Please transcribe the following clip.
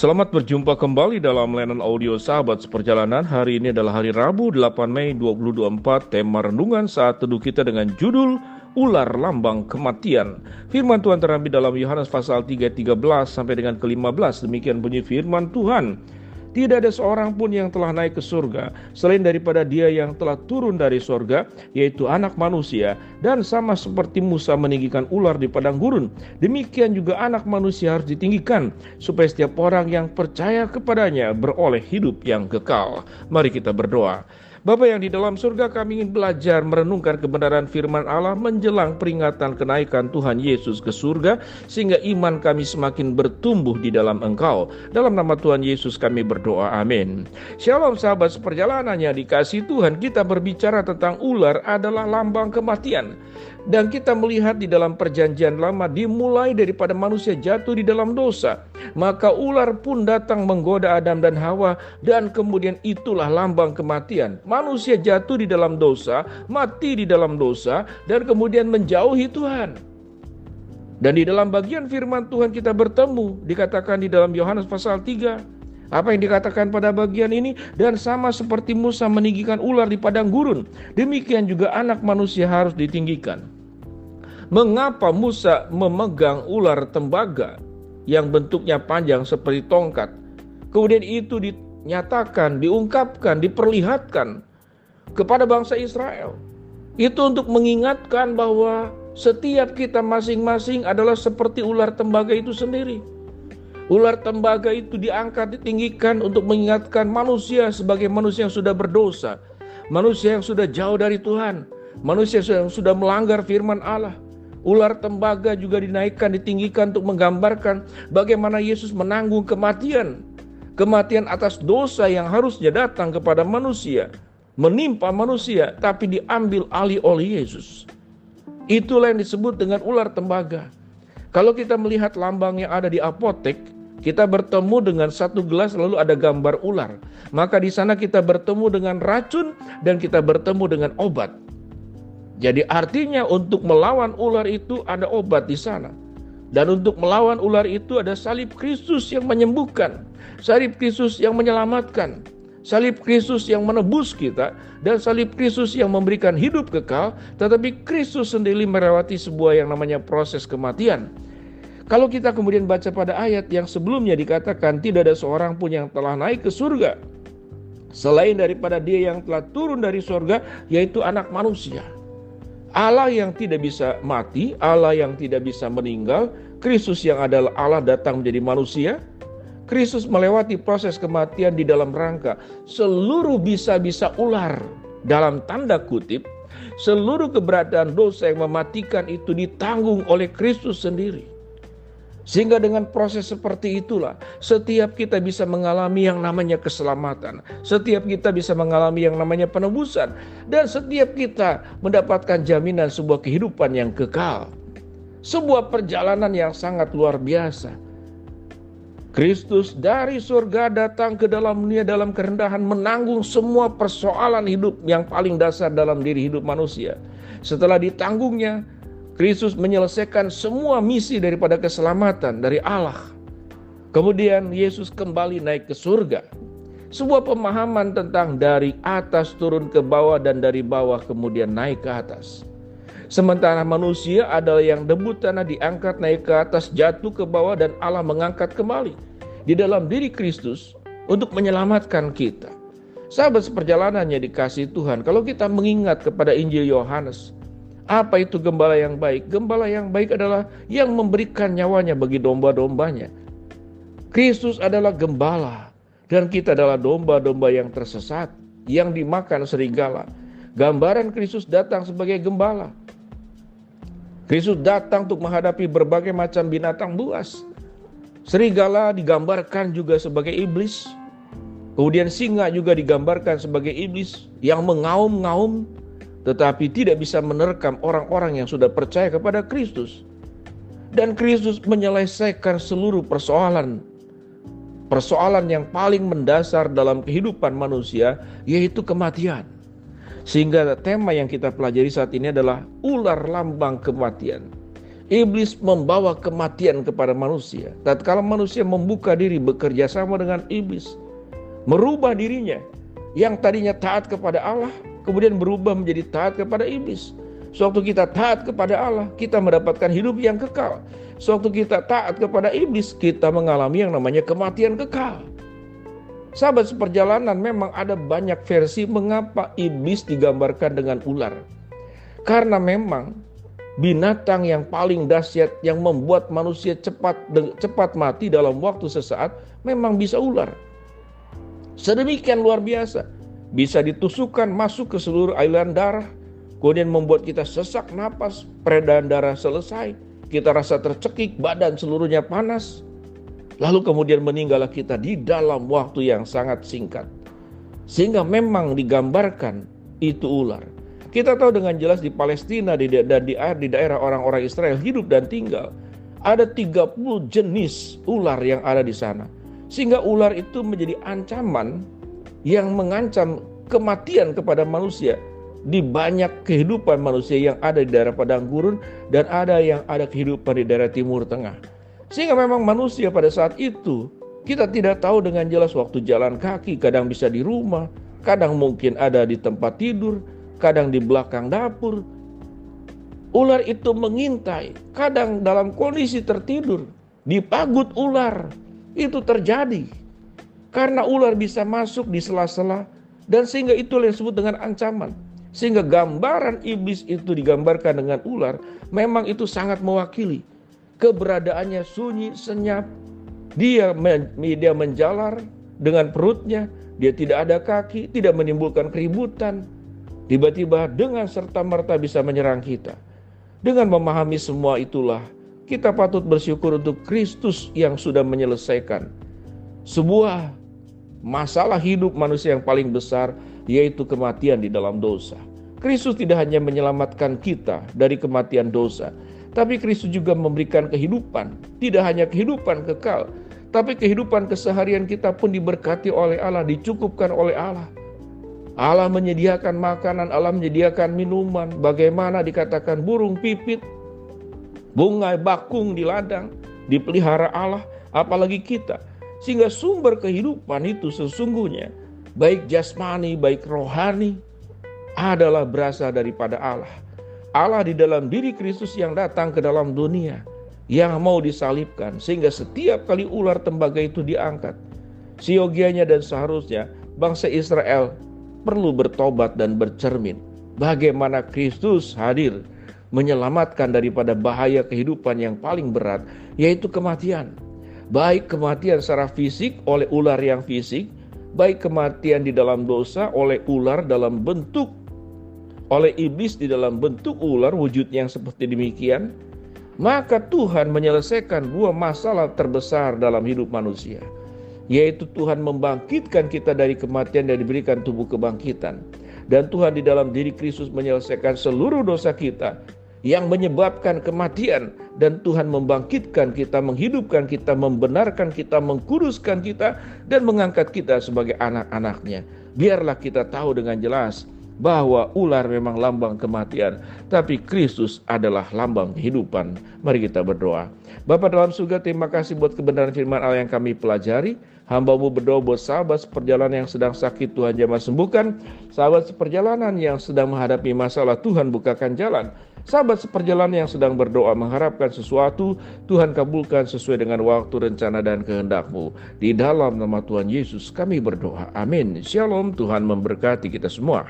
Selamat berjumpa kembali dalam layanan audio Sahabat Seperjalanan. Hari ini adalah hari Rabu 8 Mei 2024. Tema renungan saat teduh kita dengan judul Ular Lambang Kematian. Firman Tuhan terambil dalam Yohanes pasal 3:13 sampai dengan ke-15. Demikian bunyi firman Tuhan. Tidak ada seorang pun yang telah naik ke surga selain daripada Dia yang telah turun dari surga, yaitu Anak Manusia. Dan sama seperti Musa meninggikan ular di padang gurun, demikian juga Anak Manusia harus ditinggikan, supaya setiap orang yang percaya kepadanya beroleh hidup yang kekal. Mari kita berdoa. Bapa yang di dalam surga, kami ingin belajar merenungkan kebenaran firman Allah menjelang peringatan kenaikan Tuhan Yesus ke surga, sehingga iman kami semakin bertumbuh di dalam Engkau. Dalam nama Tuhan Yesus kami berdoa, amin. Shalom sahabat seperjalanannya dikasihi Tuhan. Kita berbicara tentang ular adalah lambang kematian. Dan kita melihat di dalam perjanjian lama dimulai daripada manusia jatuh di dalam dosa. Maka ular pun datang menggoda Adam dan Hawa, dan kemudian itulah lambang kematian. Manusia jatuh di dalam dosa, mati di dalam dosa, dan kemudian menjauhi Tuhan. Dan di dalam bagian firman Tuhan kita bertemu, dikatakan di dalam Yohanes pasal 3. Apa yang dikatakan pada bagian ini? Dan sama seperti Musa meninggikan ular di padang gurun, demikian juga Anak Manusia harus ditinggikan. Mengapa Musa memegang ular tembaga yang bentuknya panjang seperti tongkat? Kemudian itu dinyatakan, diungkapkan, diperlihatkan kepada bangsa Israel. Itu untuk mengingatkan bahwa setiap kita masing-masing adalah seperti ular tembaga itu sendiri. Ular tembaga itu diangkat, ditinggikan untuk mengingatkan manusia sebagai manusia yang sudah berdosa, manusia yang sudah jauh dari Tuhan, manusia yang sudah melanggar firman Allah. Ular tembaga juga dinaikkan, ditinggikan untuk menggambarkan bagaimana Yesus menanggung kematian. Kematian atas dosa yang harusnya datang kepada manusia, menimpa manusia, tapi diambil alih oleh Yesus. Itulah yang disebut dengan ular tembaga. Kalau kita melihat lambang yang ada di apotek, kita bertemu dengan satu gelas lalu ada gambar ular. Maka di sana kita bertemu dengan racun dan kita bertemu dengan obat. Jadi artinya untuk melawan ular itu ada obat di sana. Dan untuk melawan ular itu ada salib Kristus yang menyembuhkan, salib Kristus yang menyelamatkan, salib Kristus yang menebus kita, dan salib Kristus yang memberikan hidup kekal. Tetapi Kristus sendiri melewati sebuah yang namanya proses kematian. Kalau kita kemudian baca pada ayat yang sebelumnya dikatakan tidak ada seorang pun yang telah naik ke surga selain daripada Dia yang telah turun dari surga, yaitu Anak Manusia. Allah yang tidak bisa mati, Allah yang tidak bisa meninggal, Kristus yang adalah Allah datang menjadi manusia. Kristus melewati proses kematian di dalam rangka seluruh bisa-bisa ular, dalam tanda kutip, seluruh keberadaan dosa yang mematikan itu ditanggung oleh Kristus sendiri. Sehingga dengan proses seperti itulah setiap kita bisa mengalami yang namanya keselamatan, setiap kita bisa mengalami yang namanya penebusan, dan setiap kita mendapatkan jaminan sebuah kehidupan yang kekal. Sebuah perjalanan yang sangat luar biasa. Kristus dari surga datang ke dalam dunia dalam kerendahan, menanggung semua persoalan hidup yang paling dasar dalam diri hidup manusia. Setelah ditanggungnya, Kristus menyelesaikan semua misi daripada keselamatan dari Allah. Kemudian Yesus kembali naik ke surga. Sebuah pemahaman tentang dari atas turun ke bawah dan dari bawah kemudian naik ke atas. Sementara manusia adalah yang debut tanah diangkat naik ke atas, jatuh ke bawah, dan Allah mengangkat kembali di dalam diri Kristus untuk menyelamatkan kita. Sahabat seperjalanannya dikasihi Tuhan, kalau kita mengingat kepada Injil Yohanes, apa itu gembala yang baik? Gembala yang baik adalah yang memberikan nyawanya bagi domba-dombanya. Kristus adalah gembala, dan kita adalah domba-domba yang tersesat, yang dimakan serigala. Gambaran Kristus datang sebagai gembala. Kristus datang untuk menghadapi berbagai macam binatang buas. Serigala digambarkan juga sebagai iblis. Kemudian singa juga digambarkan sebagai iblis yang mengaum-ngaum, tetapi tidak bisa menerkam orang-orang yang sudah percaya kepada Kristus. Dan Kristus menyelesaikan seluruh persoalan yang paling mendasar dalam kehidupan manusia, yaitu kematian. Sehingga tema yang kita pelajari saat ini adalah ular lambang kematian. Iblis membawa kematian kepada manusia. Tatkala manusia membuka diri bekerja sama dengan iblis, merubah dirinya yang tadinya taat kepada Allah, kemudian berubah menjadi taat kepada iblis. Sewaktu kita taat kepada Allah, kita mendapatkan hidup yang kekal. Sewaktu kita taat kepada iblis, kita mengalami yang namanya kematian kekal. Sahabat seperjalanan, memang ada banyak versi mengapa iblis digambarkan dengan ular. Karena memang binatang yang paling dahsyat yang membuat manusia cepat mati dalam waktu sesaat memang bisa ular. Sedemikian luar biasa, bisa ditusukkan masuk ke seluruh aliran darah, kemudian membuat kita sesak napas, peredaran darah selesai, kita rasa tercekik, badan seluruhnya panas, lalu kemudian meninggallah kita di dalam waktu yang sangat singkat. Sehingga memang digambarkan itu ular. Kita tahu dengan jelas di Palestina dan di daerah orang-orang Israel hidup dan tinggal, ada 30 jenis ular yang ada di sana. Sehingga ular itu menjadi ancaman yang mengancam kematian kepada manusia di banyak kehidupan manusia yang ada di daerah padang gurun dan ada yang ada kehidupan di daerah timur tengah. Sehingga memang manusia pada saat itu kita tidak tahu dengan jelas waktu jalan kaki, kadang bisa di rumah, kadang mungkin ada di tempat tidur, kadang di belakang dapur. Ular itu mengintai, kadang dalam kondisi tertidur, di pagut ular. Itu terjadi karena ular bisa masuk di sela-sela, dan sehingga itu yang disebut dengan ancaman. Sehingga gambaran iblis itu digambarkan dengan ular, memang itu sangat mewakili keberadaannya sunyi, senyap. Dia menjalar dengan perutnya, dia tidak ada kaki, tidak menimbulkan keributan. Tiba-tiba dengan serta-merta bisa menyerang kita. Dengan memahami semua itulah, kita patut bersyukur untuk Kristus yang sudah menyelesaikan sebuah masalah hidup manusia yang paling besar, yaitu kematian di dalam dosa. Kristus tidak hanya menyelamatkan kita dari kematian dosa, tapi Kristus juga memberikan kehidupan. Tidak hanya kehidupan kekal, tapi kehidupan keseharian kita pun diberkati oleh Allah, dicukupkan oleh Allah. Allah menyediakan makanan, Allah menyediakan minuman. Bagaimana dikatakan burung pipit, bunga bakung di ladang, dipelihara Allah, apalagi kita. Sehingga sumber kehidupan itu sesungguhnya, baik jasmani, baik rohani, adalah berasal daripada Allah. Allah di dalam diri Kristus yang datang ke dalam dunia, yang mau disalibkan. Sehingga setiap kali ular tembaga itu diangkat, siogianya dan seharusnya bangsa Israel perlu bertobat dan bercermin. Bagaimana Kristus hadir menyelamatkan daripada bahaya kehidupan yang paling berat, yaitu kematian. Baik kematian secara fisik oleh ular yang fisik, baik kematian di dalam dosa oleh ular dalam bentuk, oleh iblis di dalam bentuk ular, wujud yang seperti demikian. Maka Tuhan menyelesaikan dua masalah terbesar dalam hidup manusia, yaitu Tuhan membangkitkan kita dari kematian dan diberikan tubuh kebangkitan. Dan Tuhan di dalam diri Kristus menyelesaikan seluruh dosa kita yang menyebabkan kematian, dan Tuhan membangkitkan kita, menghidupkan kita, membenarkan kita, mengkuduskan kita, dan mengangkat kita sebagai anak-anaknya. Biarlah kita tahu dengan jelas bahwa ular memang lambang kematian, tapi Kristus adalah lambang kehidupan. Mari kita berdoa. Bapa dalam surga, terima kasih buat kebenaran firman Allah yang kami pelajari. Hamba-Mu berdoa buat sahabat seperjalanan yang sedang sakit, Tuhan jamah sembuhkan. Sahabat seperjalanan yang sedang menghadapi masalah, Tuhan bukakan jalan. Sahabat seperjalanan yang sedang berdoa mengharapkan sesuatu, Tuhan kabulkan sesuai dengan waktu, rencana, dan kehendak-Mu. Di dalam nama Tuhan Yesus kami berdoa. Amin. Shalom, Tuhan memberkati kita semua.